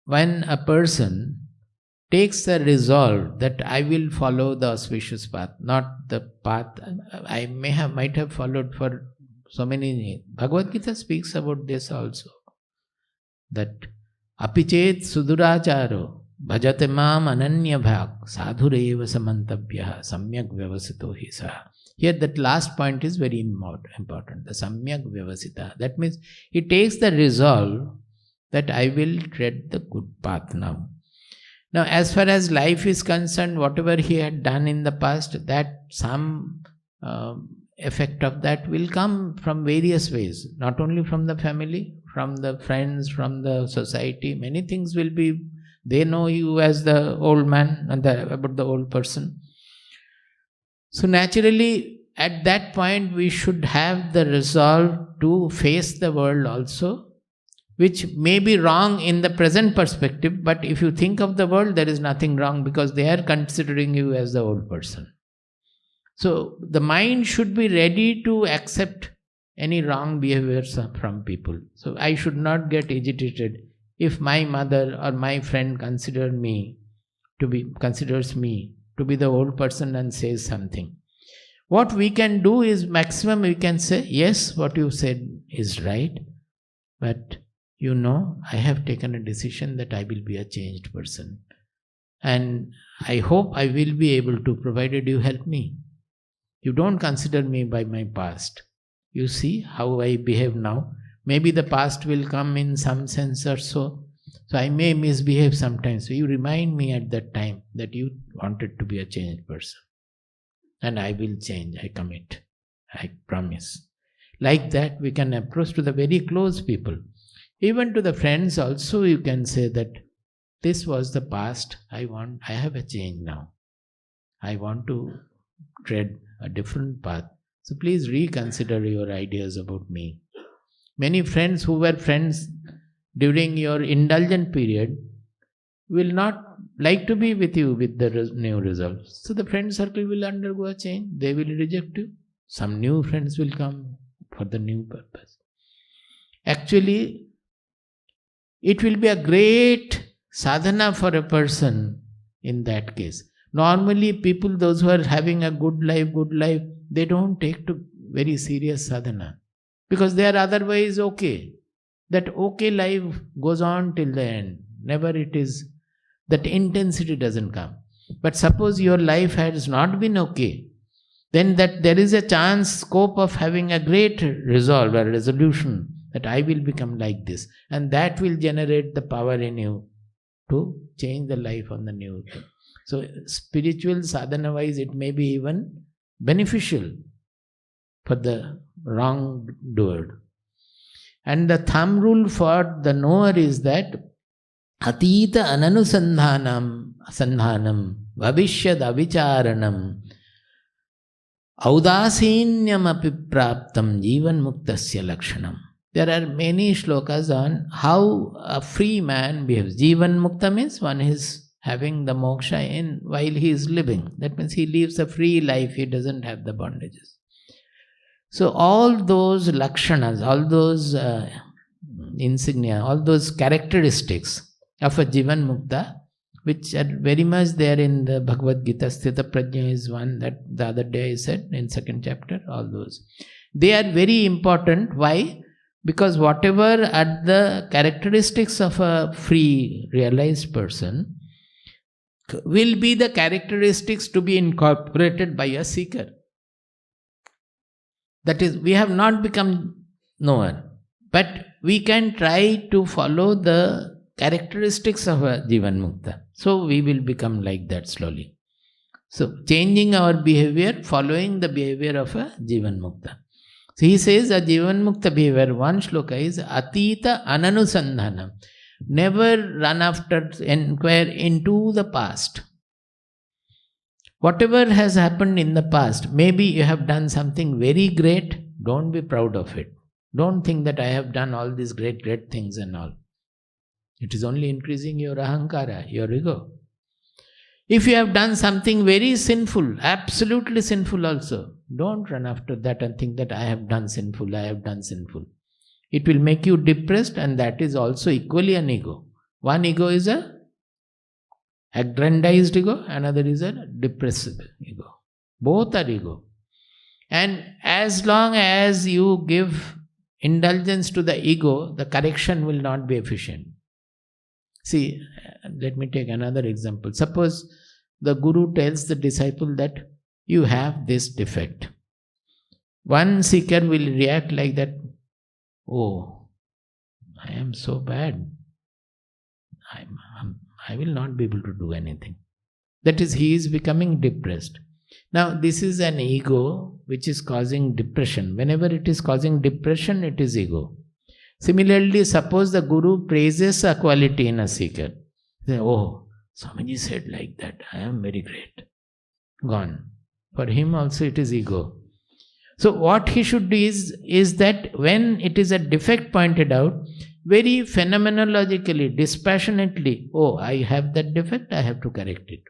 when a person takes the resolve that I will follow the auspicious path, not the path I might have followed for so many years. Bhagavad Gita speaks about this also. That apichet suduracharo bhajate mam ananya bhak sadhureva samantabhya samyak vyavasito hi saha. Here that last point is very important. The samyak vyavasita. That means he takes the resolve that I will tread the good path now. Now, as far as life is concerned, whatever he had done in the past, that some effect of that will come from various ways. Not only from the family, from the friends, from the society. Many things will be, they know you as the old man and about the old person. So naturally, at that point, we should have the resolve to face the world also, which may be wrong in the present perspective, but if you think of the world, there is nothing wrong because they are considering you as the old person. So the mind should be ready to accept any wrong behaviors from people. So I should not get agitated if my mother or my friend considers me to be the old person and says something. What we can do is maximum we can say, yes, what you said is right, but I have taken a decision that I will be a changed person. And I hope I will be able to, provided you help me. You don't consider me by my past. You see how I behave now. Maybe the past will come in some sense or so. So I may misbehave sometimes. So you remind me at that time that you wanted to be a changed person. And I will change, I commit, I promise. Like that we can approach to the very close people. Even to the friends also you can say that this was the past, I have a change now. I want to tread a different path. So please reconsider your ideas about me. Many friends who were friends during your indulgent period will not like to be with you with the new results. So the friend circle will undergo a change. They will reject you. Some new friends will come for the new purpose. Actually, it will be a great sadhana for a person in that case. Normally people, those who are having a good life, they don't take to very serious sadhana. Because they are otherwise okay. That okay life goes on till the end. Never it is, that intensity doesn't come. But suppose your life has not been okay, then that there is a chance, scope of having a great resolve or resolution that I will become like this. And that will generate the power in you to change the life on the new thing. So spiritual sadhana wise, it may be even beneficial for the wrongdoer. And the thumb rule for the knower is that atita ananusandhanam bhavishyad avicharanam audasinyam api praptam jivan muktasya lakshanam. There are many shlokas on how a free man behaves. Jivan mukta means one is having the moksha while he is living. That means he lives a free life, he doesn't have the bondages. So all those lakshanas, all those insignia, all those characteristics of a Jivan Mukta, which are very much there in the Bhagavad Gita. Sthita Prajna is one that the other day I said in 2nd chapter, all those. They are very important. Why? Because whatever are the characteristics of a free, realized person will be the characteristics to be incorporated by a seeker. That is, we have not become knower, but we can try to follow the characteristics of a Jivan Mukta. So we will become like that slowly. So changing our behavior, following the behavior of a Jivan Mukta. So he says a Jivan Mukta behavior, one shloka is Atita Ananusandhanam. Never run after, inquire into the past. Whatever has happened in the past, maybe you have done something very great, don't be proud of it. Don't think that I have done all these great things and all. It is only increasing your ahankara, your ego. If you have done something very sinful, absolutely sinful also, don't run after that and think that I have done sinful. It will make you depressed, and that is also equally an ego. One ego is a aggrandized ego, another is a depressive ego. Both are ego. And as long as you give indulgence to the ego, the correction will not be efficient. See, let me take another example. Suppose the Guru tells the disciple that you have this defect. One seeker will react like that, oh, I am so bad. I will not be able to do anything. That is, he is becoming depressed. Now, this is an ego which is causing depression. Whenever it is causing depression, it is ego. Similarly, suppose the Guru praises a quality in a seeker. Say, oh, Swamiji said like that, I am very great. Gone. For him also it is ego. So what he should do is that when it is a defect pointed out, very phenomenologically, dispassionately, oh, I have that defect, I have to correct it.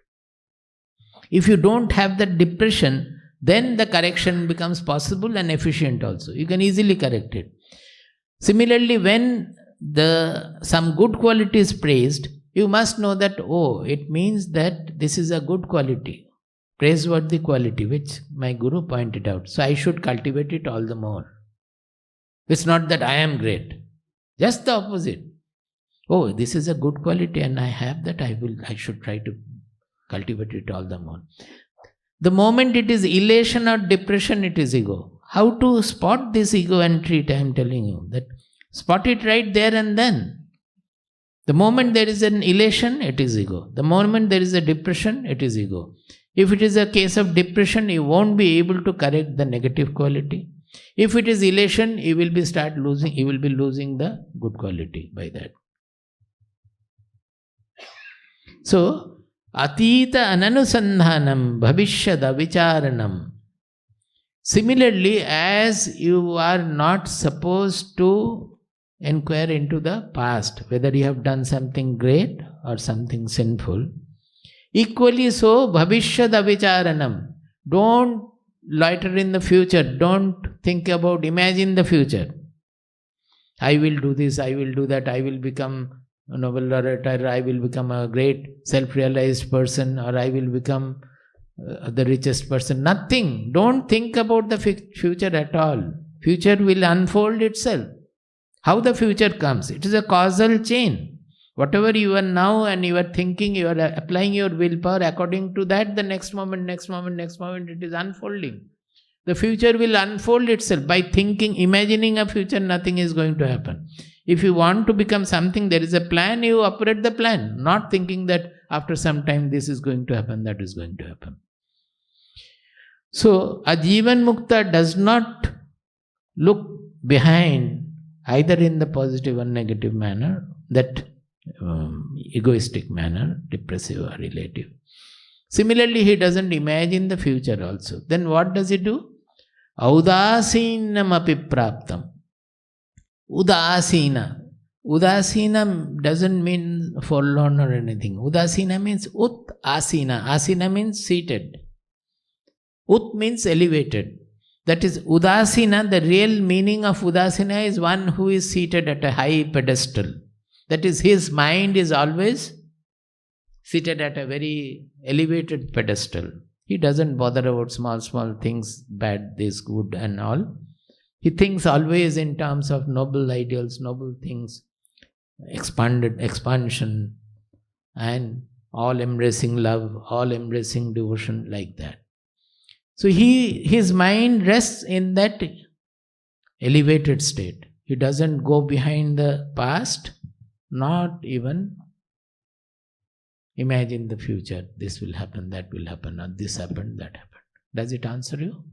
If you don't have that depression, then the correction becomes possible and efficient also. You can easily correct it. Similarly, when some good quality is praised, you must know that, oh, it means that this is a good quality, praiseworthy quality, which my Guru pointed out. So I should cultivate it all the more. It's not that I am great. Just the opposite. Oh, this is a good quality and I have that, I should try to cultivate it all the more. The moment it is elation or depression, it is ego. How to spot this ego and treat, I am telling you. That spot it right there and then. The moment there is an elation, it is ego. The moment there is a depression, it is ego. If it is a case of depression, you won't be able to correct the negative quality. If it is elation, you will be losing the good quality by that. So, atita ananusandhanam bhavishyada vicharanam. Similarly, as you are not supposed to inquire into the past, whether you have done something great or something sinful, equally so, bhavishyada vicharanam. Don't loiter in the future. Don't think about, imagine the future. I will do this, I will do that, I will become a Nobel laureate, I will become a great self-realized person, or I will become the richest person. Nothing. Don't think about the future at all. Future will unfold itself. How the future comes? It is a causal chain. Whatever you are now and you are thinking, you are applying your willpower, according to that, the next moment, it is unfolding. The future will unfold itself. By thinking, imagining a future, nothing is going to happen. If you want to become something, there is a plan, you operate the plan. Not thinking that after some time this is going to happen, that is going to happen. So, a Jivan Mukta does not look behind either in the positive or negative manner, that egoistic manner, depressive or relative. Similarly, he doesn't imagine the future also. Then what does he do? Audasinam api praptam. Udasina. Udasina doesn't mean forlorn or anything. Udasina means ut asina. Asina means seated. Ut means elevated. That is Udasina. The real meaning of Udasina is one who is seated at a high pedestal. That is, his mind is always seated at a very elevated pedestal. He doesn't bother about small things, bad, this, good and all. He thinks always in terms of noble ideals, noble things, expansion and all-embracing love, all-embracing devotion, like that. So his mind rests in that elevated state. He doesn't go behind the past, not even imagine the future. This will happen, that will happen, or this happened, that happened. Does it answer you?